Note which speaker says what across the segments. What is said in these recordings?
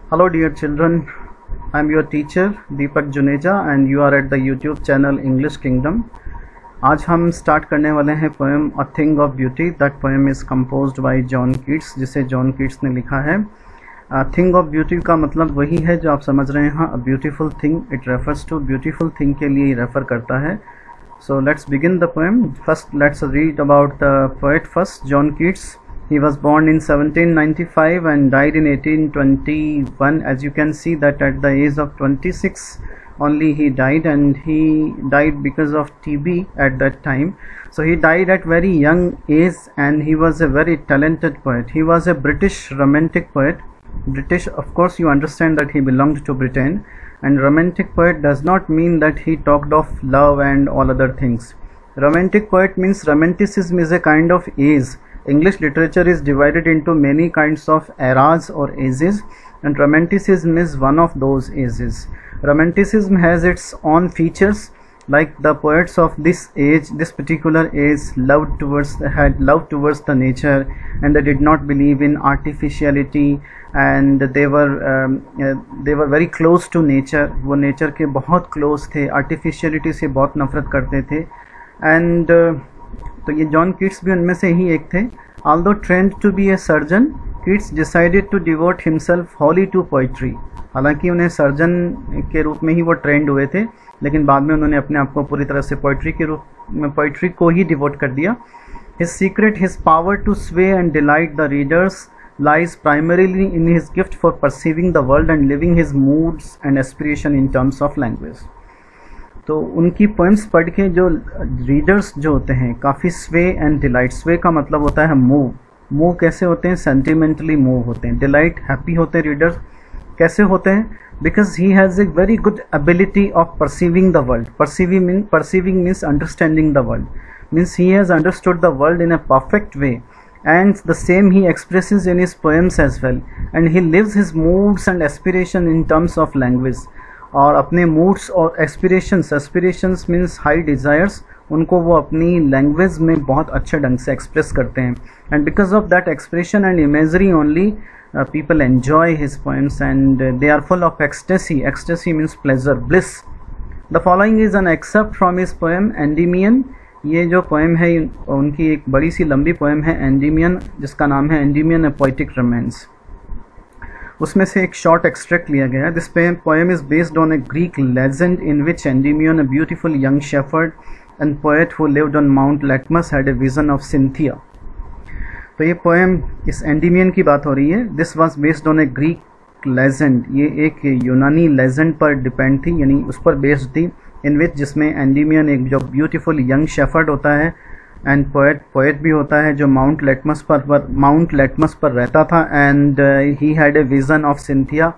Speaker 1: Hello dear children, I am your teacher Deepak Juneja and you are at the YouTube channel English Kingdom. आज हम start करने वाले हैं poem a thing of beauty. That poem is composed bye John Keats, जिसे John Keats ने लिखा है. Thing of beauty का मतलब वही है जो आप समझ रहे हैं. A beautiful thing, it refers to beautiful thing के लिए रेफ़र करता है. So let's begin the poem. First let's read about the poet first, John Keats. He was born in 1795 and died in 1821. As you can see that at the age of 26 only he died, and he died because of TB at that time. So he died at very young age, and he was a very talented poet. He was a British romantic poet. British, of course you understand that he belonged to Britain, and romantic poet does not mean that he talked of love and all other things. Romantic poet means romanticism is a kind of age. English literature is divided into many kinds of eras or ages, and romanticism is one of those ages. Romanticism has its own features, like the poets of this age, this particular age, had love towards the nature, and they did not believe in artificiality, and they were very close to nature. वो nature के बहुत close थे, artificiality से बहुत नफरत करते थे. and तो ये जॉन कीट्स भी उनमें से ही एक थे. Although trained to be a surgeon, Keats decided to devote himself wholly to poetry. हालांकि उन्हें सर्जन के रूप में ही वो ट्रेंड हुए थे, लेकिन बाद में उन्होंने अपने आप को पूरी तरह से पोइट्री को ही डिवोट कर दिया. His secret, his power to sway and delight the readers lies primarily in his gift for perceiving the world and living his moods and aspiration in terms of language. तो उनकी poems पढ़ के जो readers जो होते हैं काफ़ी स्वे एंड डिलाइट. स्वे का मतलब होता है मूव कैसे होते हैं? सेंटिमेंटली मूव होते हैं. डिलाइट, हैप्पी होते हैं रीडर्स. कैसे होते हैं? Because he has a very good ability of perceiving the world. Perceiving means understanding the world, means he has understood the world in a perfect way, and the same he expresses in his poems as well, and he lives his moods and aspiration in terms of language. और अपने moods और aspirations means high desires, उनको वो अपनी language में बहुत अच्छे ढंग से एक्सप्रेस करते हैं. And because of that expression and imagery only people enjoy his poems, and they are full of ecstasy means pleasure, bliss. The following is an excerpt from his poem Endymion. ये जो poem है उनकी एक बड़ी सी लंबी poem है Endymion, जिसका नाम है एंडीमियन, ए पोइटिक रोमांस. उसमें से एक शॉर्ट एक्सट्रैक्ट लिया गया है. This poem is based on a Greek legend in which Endymion, a beautiful young shepherd and poet who lived on Mount Latmus, had a vision of Cynthia. तो ये poem, इस Endymion की बात हो रही है. This was based on a Greek legend. ये एक यूनानी लेजेंड पर डिपेंड थी, यानी उस पर बेस्ड थी, इन विच जिसमें एंडीमियन एक जो ब्यूटीफुल यंग शेफर्ड होता है एंड पोएट भी होता है, जो माउंट लेटमस पर रहता था. And he had a vision of Cynthia,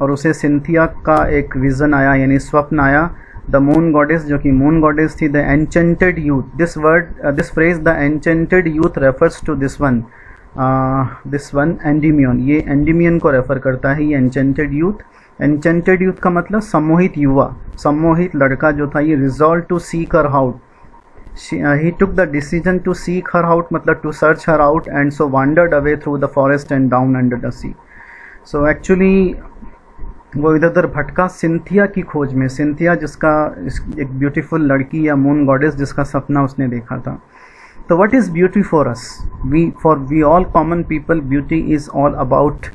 Speaker 1: और उसे सिंथिया का एक विज़न आया, यानी स्वप्न आया. द मून गॉडेस, जो कि मून गॉडेस थी. The enchanted youth, this phrase the enchanted youth refers to this one Endymion. ये एंडीमियन को रेफर करता है, ये एन्चेंटेड यूथ. एन्चेंटेड यूथ का मतलब सम्मोहित युवा, सम्मोहित लड़का जो था. ये resolve to seek her out. He took the decision to seek her out, मतलब to search her out, and so wandered away through the forest and down under the sea. So actually वो इधर उधर भटका Cynthia की खोज में. Cynthia जिसका एक ब्यूटीफुल लड़की या मून गॉडेस जिसका सपना उसने देखा था. तो what is beauty for us? We all common people, beauty is all about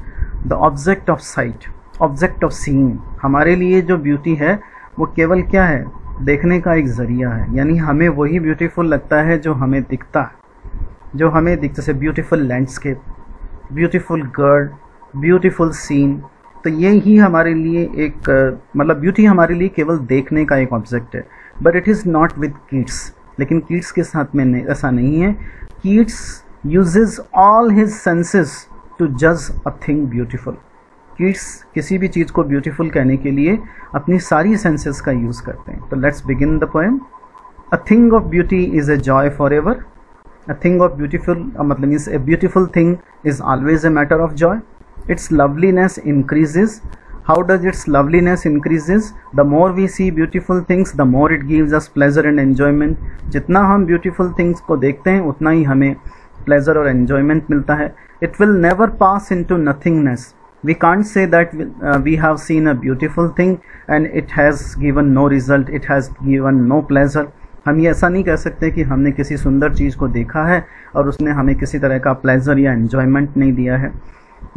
Speaker 1: the object of sight, object of seeing. हमारे लिए जो ब्यूटी है वो केवल क्या है? देखने का एक ज़रिया है. यानी हमें वही ब्यूटीफुल लगता है जो हमें दिखता है, जैसे beautiful landscape, beautiful girl, beautiful scene. तो ये ही हमारे लिए एक मतलब ब्यूटी हमारे लिए केवल देखने का एक ऑब्जेक्ट है. But it is not with Keats. लेकिन कीट्स के साथ में ऐसा नहीं है. Keats uses all his senses to जज अ थिंग ब्यूटीफुल. कीट्स किसी भी चीज़ को ब्यूटीफुल कहने के लिए अपनी सारी सेंसेस का यूज़ करते हैं. तो let's begin the poem. A thing of beauty is a joy forever. A thing of beautiful मतलब means a beautiful thing is always a matter of joy. Its loveliness increases. How does its loveliness increases? The more we see beautiful things the more it gives us pleasure and enjoyment. जितना हम beautiful things को देखते हैं उतना ही हमें pleasure और enjoyment मिलता है. It will never pass into nothingness. We can't say that we have seen a beautiful thing and it has given no result, it has given no pleasure. हम ये ऐसा नहीं कह सकते कि हमने किसी सुंदर चीज़ को देखा है और उसने हमें किसी तरह का प्लेजर या एन्जॉयमेंट नहीं दिया है.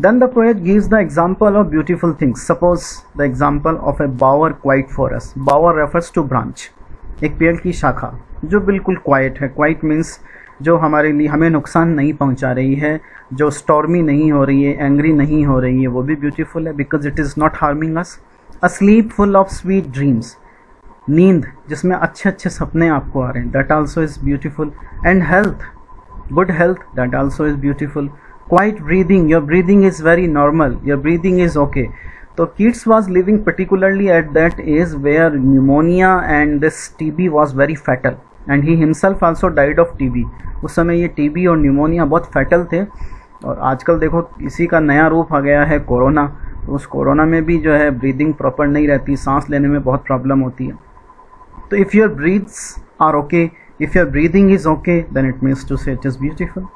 Speaker 1: Then the poet gives the example of beautiful things. Suppose the example of a bower quiet forest. Bower refers to branch, एक पेड़ की शाखा जो बिल्कुल क्वाइट है. क्वाइट मीन्स जो हमारे लिए हमें नुकसान नहीं पहुंचा रही है, जो स्टॉर्मी नहीं हो रही है, एंग्री नहीं हो रही है, वो भी ब्यूटीफुल है because it is not harming us. A slip full of sweet dreams, नींद जिसमें अच्छे अच्छे सपने आपको आ रहे हैं, that also is beautiful. And health, good health, that also is beautiful. Quite breathing, your breathing is very normal, your breathing is okay. So Keats was living particularly at that age where pneumonia and this TB was very fatal, and he himself also died of TB. उस समय ये TB और pneumonia बहुत fatal थे. और आजकल देखो इसी का नया रूप आ गया है कोरोना. उस कोरोना में भी जो है ब्रीदिंग प्रॉपर नहीं रहती, सांस लेने में बहुत प्रॉब्लम होती है. तो if your breaths are okay, if your breathing is okay, then it means to say it is beautiful.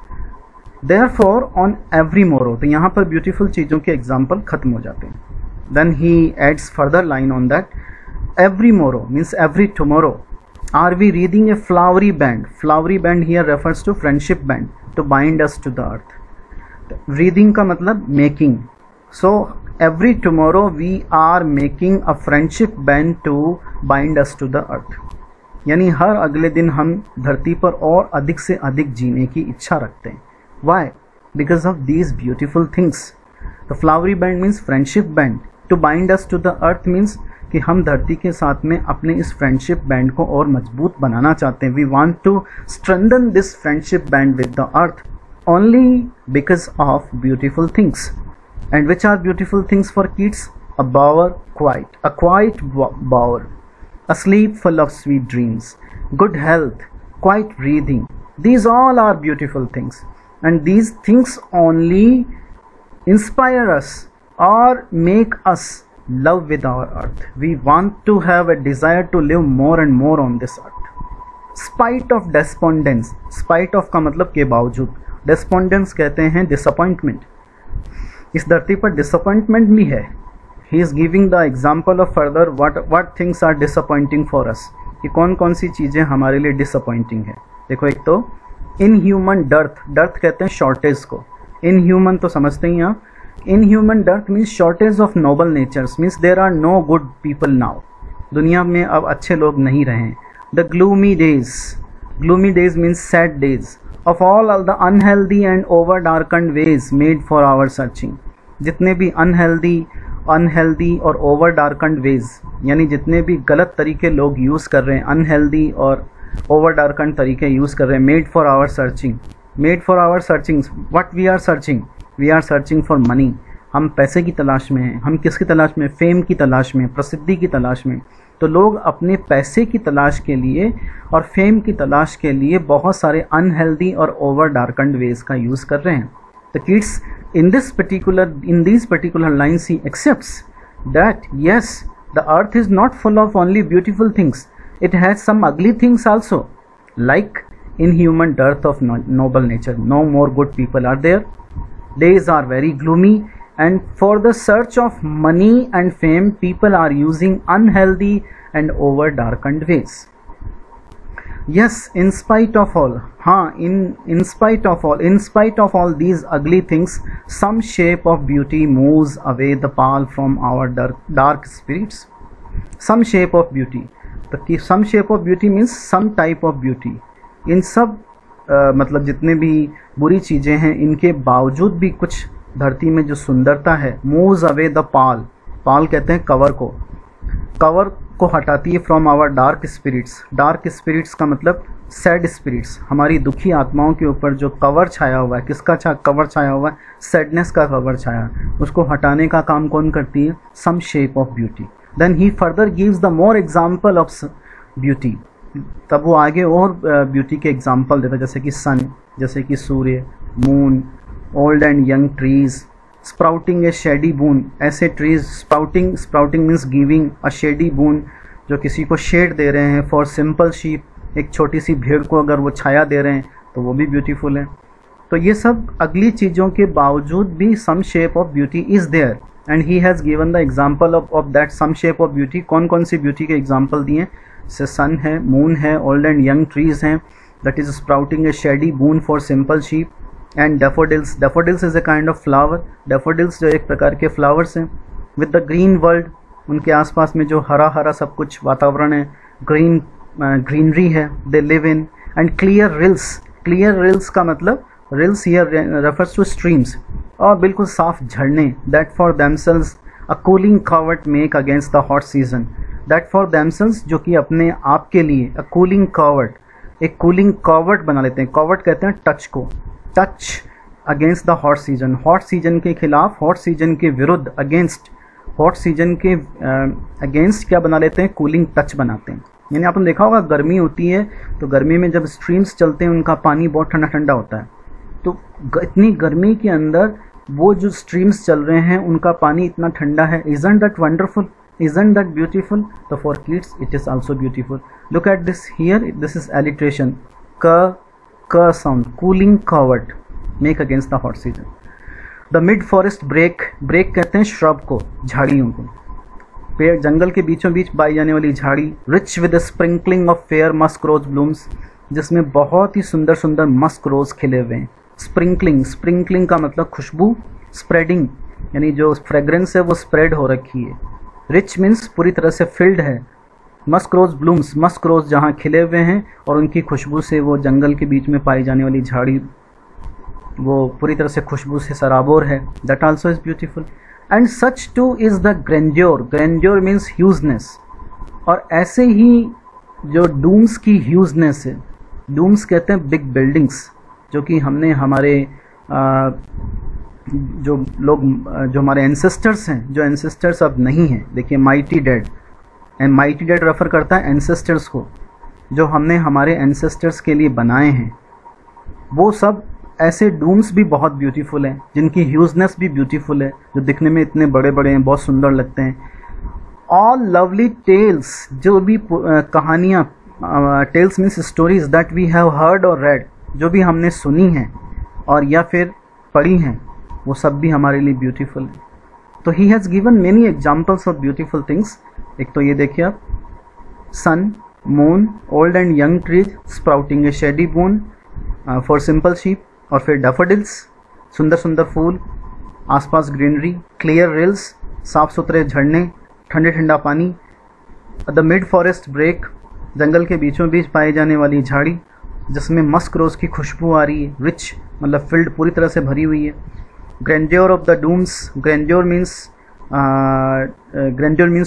Speaker 1: Therefore on every morrow, तो यहाँ पर ब्यूटीफुल चीज़ों के एग्जाम्पल खत्म हो जाते हैं. Then he adds further line on that. Every morrow means every tomorrow. Are we reading a flowery band? Flowery band here refers to friendship band to bind us to the earth. Reading का मतलब making. So every tomorrow we are making a friendship band to bind us to the earth. यानी हर अगले दिन हम धरती पर और अधिक से अधिक जीने की इच्छा रखते हैं. Why? Because of these beautiful things. The flowery band means friendship band. To bind us to the earth means कि हम धरती के साथ में अपने इस फ्रेंडशिप बैंड को और मजबूत बनाना चाहते हैं. We want to strengthen this friendship band with the earth only because of beautiful things. And which are beautiful things for Keats? A bower quiet, a quiet bower, a sleep full of sweet dreams, good health, quiet breathing. These all are beautiful things, and these things only inspire us or make us love with our earth. We want to have a desire to live more and more on this earth. Spite of despondence, spite of का मतलब के बावजूद, despondence कहते हैं disappointment. इस धरती पर disappointment भी है. He is giving the example of further what things are disappointing for us. कि कौन कौन सी चीज़ें हमारे लिए disappointing है. देखो एक तो inhuman dearth, dearth कहते हैं shortage को. Inhuman तो समझते ही आप. Inhuman dearth means shortage of noble natures, means there are no good people now. दुनिया में अब अच्छे लोग नहीं रहे. The gloomy days, gloomy days means sad days of all the unhealthy and over darkened ways made for our searching. जितने भी unhealthy और over darkened ways, यानी जितने भी गलत तरीके लोग यूज़ कर रहे हैं, unhealthy और over darkened तरीके यूज़ कर रहे हैं, made for our searching. Made for our searching, what we are searching? We are searching for money. हम पैसे की तलाश में हैं. हम किसकी तलाश में? फेम की तलाश में, प्रसिद्धि की तलाश में. तो लोग अपने पैसे की तलाश के लिए और फेम की तलाश के लिए बहुत सारे अनहेल्दी और ओवर डार्कन्ड वेज का यूज़ कर रहे हैं. तो Keats in these particular lines he accepts that yes, the earth is not full of only beautiful things. It has some ugly things also, like inhuman dearth of noble nature. No more good people are there. Days are very gloomy, and for the search of money and fame, people are using unhealthy and over darkened ways. Yes, in spite of all, in spite of all these ugly things, some shape of beauty moves away the pall from our dark spirits. Some shape of beauty. The some shape of beauty means some type of beauty. इन सब मतलब जितने भी बुरी चीज़ें हैं, इनके बावजूद भी कुछ धरती में जो सुंदरता है, moves away the pall. Pall कहते हैं कवर को. कवर को हटाती है from our dark spirits. Dark spirits का मतलब सैड स्पिरिट्स. हमारी दुखी आत्माओं के ऊपर जो कवर छाया हुआ है, किसका कवर छाया हुआ है? सैडनेस का कवर छाया. उसको हटाने का काम कौन करती है? Some shape of beauty. Then he further gives the more example of beauty. तब वो आगे और ब्यूटी के एग्जाम्पल देता है, जैसे कि सन, जैसे कि सूर्य, moon, old and young trees, sprouting a shady boon. ऐसे trees sprouting means giving a shady boon, जो किसी को शेड दे रहे हैं. फॉर सिंपल शीप, एक छोटी सी भेड़ को अगर वो छाया दे रहे हैं तो वो भी ब्यूटीफुल है. तो ये सब अगली चीज़ों के बावजूद भी some shape of beauty is there, and he has given the example of that some shape of beauty. कौन कौन सी ब्यूटी के एग्जाम्पल दिए? जैसे सन है, मून है, ओल्ड एंड यंग ट्रीज हैं, that is sprouting a shady boon for simple sheep, and daffodils. Daffodils is a kind of flower. Daffodils जो एक प्रकार के फ्लावर्स हैं। विद द ग्रीन वर्ल्ड, उनके आसपास में जो हरा हरा सब कुछ वातावरण है, ग्रीनरी है, they live in. And clear reels. Clear reels का मतलब, reels here refers two streams, और बिल्कुल साफ झरने। That for themselves a cooling covert make against the hot season. That for themselves, जो कि अपने आप के लिए, अ कूलिंग कवर्ट, एक कूलिंग कवर्ट बना लेते हैं। कवर्ट कहते हैं टच को, touch against the hot season. Hot season के खिलाफ, हॉट सीजन के विरुद्ध, अगेंस्ट, हॉट सीजन के अगेंस्ट क्या बना लेते हैं? कूलिंग टच बनाते हैं। यानी आपने देखा होगा गर्मी होती है तो गर्मी में जब स्ट्रीम्स चलते हैं उनका पानी बहुत ठंडा ठंडा होता है, तो इतनी गर्मी के अंदर वो जो स्ट्रीम्स चल रहे हैं उनका पानी इतना ठंडा है। Isn't that wonderful? Isn't that beautiful? So for kids it is also beautiful. Look at this here, this is alliteration. K sound, cooling covered, make against the hot season. The mid forest break कहते हैं shrub को, झाड़ियों को, पेड़, जंगल के बीचों बीच पाई जाने वाली झाड़ी। Rich with a sprinkling of fair musk rose blooms, जिसमें बहुत ही सुंदर सुंदर मस्क रोज खिले हुए हैं। स्प्रिंकलिंग का मतलब खुशबू, स्प्रेडिंग यानी जो फ्रेग्रेंस है वो स्प्रेड हो रखी है। रिच मीन्स पूरी तरह से फिल्ड है। Musk rose blooms, musk rose जहाँ खिले हुए हैं और उनकी खुशबू से वो जंगल के बीच में पाई जाने वाली झाड़ी वो पूरी तरह से खुशबू से सराबोर है। That also is beautiful. And such too is the grandeur. Grandeur means hugeness. और ऐसे ही जो डूम्स की ह्यूजनेस है, डूम्स कहते हैं बिग बिल्डिंग्स, जो कि हमने हमारे जो लोग, जो हमारे एंसेस्टर्स हैं, जो एंसेस्टर्स अब नहीं हैं, देखिए mighty dead, and mighty dead refer करता है एंसेस्टर्स को, जो हमने हमारे एंसेस्टर्स के लिए बनाए हैं। वो सब ऐसे डूम्स भी बहुत ब्यूटीफुल हैं, जिनकी ह्यूजनेस भी ब्यूटीफुल है, जो दिखने में इतने बड़े बड़े हैं, बहुत सुंदर लगते हैं। ऑल लवली टेल्स, जो भी कहानियाँ, tales means stories that we have heard और रेड, जो भी हमने सुनी हैं और या फिर पढ़ी हैं, वो सब भी हमारे लिए ब्यूटीफुल है। तो he has given many examples of beautiful things. एक तो ये देखिए आप, sun, moon, old and young trees sprouting a shady boon for simple sheep, और फिर डैफोडिल्स, सुंदर सुंदर फूल, आसपास ग्रीनरी, क्लियर रिल्स, साफ सुथरे झरने, ठंडे ठंडा पानी। द मिड फॉरेस्ट ब्रेक, जंगल के बीचों बीच पाई जाने वाली झाड़ी जिसमें मस्क रोज की खुशबू आ रही है। रिच मतलब फील्ड पूरी तरह से भरी हुई है। Grandeur of the dooms, grandeur means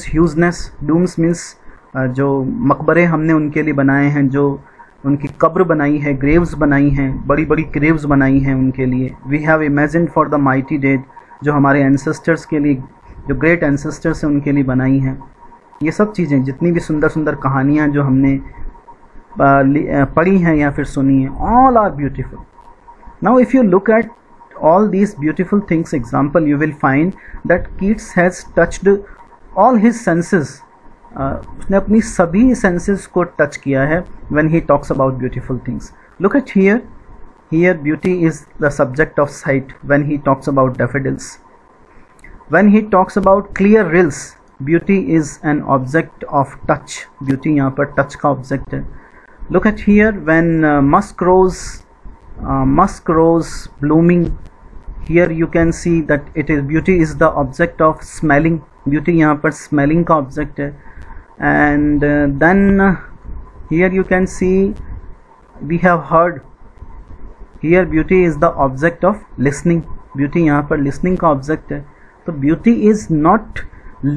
Speaker 1: hugeness, dooms means जो मकबरे हमने उनके लिए बनाए हैं, जो उनकी कब्र बनाई है, ग्रेव्स बनाई हैं, बड़ी बड़ी ग्रेव्स बनाई हैं उनके लिए। We have imagined for the mighty dead, जो हमारे एंसेस्टर्स के लिए, जो ग्रेट एंसेस्टर्स हैं उनके लिए बनाई हैं। ये सब चीज़ें, जितनी भी सुंदर सुंदर कहानियाँ जो हमने पढ़ी हैं या फिर सुनी हैं, all are beautiful. Now if you look at all these beautiful things example, you will find that Keats has touched all his senses. उसने अपनी सभी senses को touch किया है when he talks about beautiful things. Look at here beauty is the subject of sight when he talks about daffodils. When he talks about clear rills, beauty is an object of touch. Beauty यहाँ पर touch का object है. Look at here when musk rose blooming, here you can see that beauty is the object of smelling. Beauty यहाँ पर smelling का object है. And then here you can see we have heard, here beauty is the object of listening. Beauty यहाँ पर listening का object है. तो beauty is not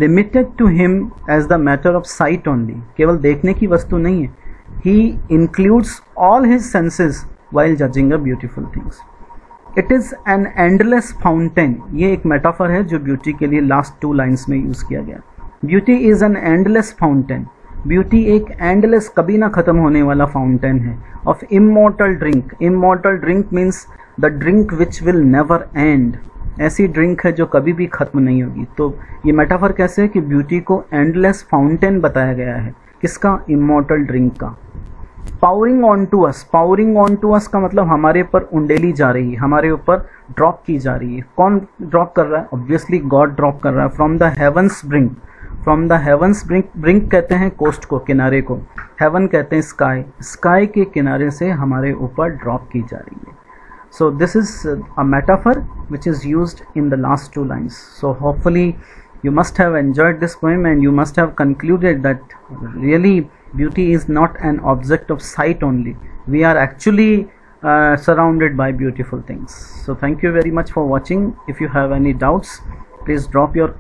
Speaker 1: limited to him as the matter of sight only. केवल देखने की वस्तु नहीं है. He includes all his senses while judging a beautiful things. It is an endless fountain. ये एक मेटाफर है जो ब्यूटी के लिए लास्ट 2 लाइन्स में यूज़ किया गया. Beauty is an endless fountain. Beauty एक एंडलेस, कभी ना ख़त्म होने वाला फाउंटेन है. Of immortal drink. Immortal drink means the drink which will never and. ऐसी ड्रिंक है जो कभी भी ख़त्म नहीं होगी. तो ये मेटाफर कैसे है कि ब्यूटी को एंडलेस फाउंटेन बताया गया है. किसका? इमॉर्टल ड्रिंक का. Pouring on to us, pouring on to us का मतलब हमारे ऊपर उंडेली जा रही है, हमारे ऊपर ड्रॉप की जा रही है। कौन ड्रॉप कर रहा है? ऑब्वियसली गॉड ड्रॉप कर रहा है। From the heaven's brink, from the heaven's brink, brink कहते हैं कोस्ट को, किनारे को, हेवन कहते हैं स्काई, स्काई के किनारे से हमारे ऊपर ड्रॉप की जा रही है। So this is a metaphor which is used in the last two lines. So hopefully you must have enjoyed this poem and you must have concluded that really beauty is not an object of sight only. We are actually surrounded by beautiful things. So thank you very much for watching. If you have any doubts, please drop your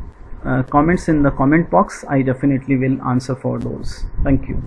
Speaker 1: comments in the comment box. I definitely will answer for those. Thank you.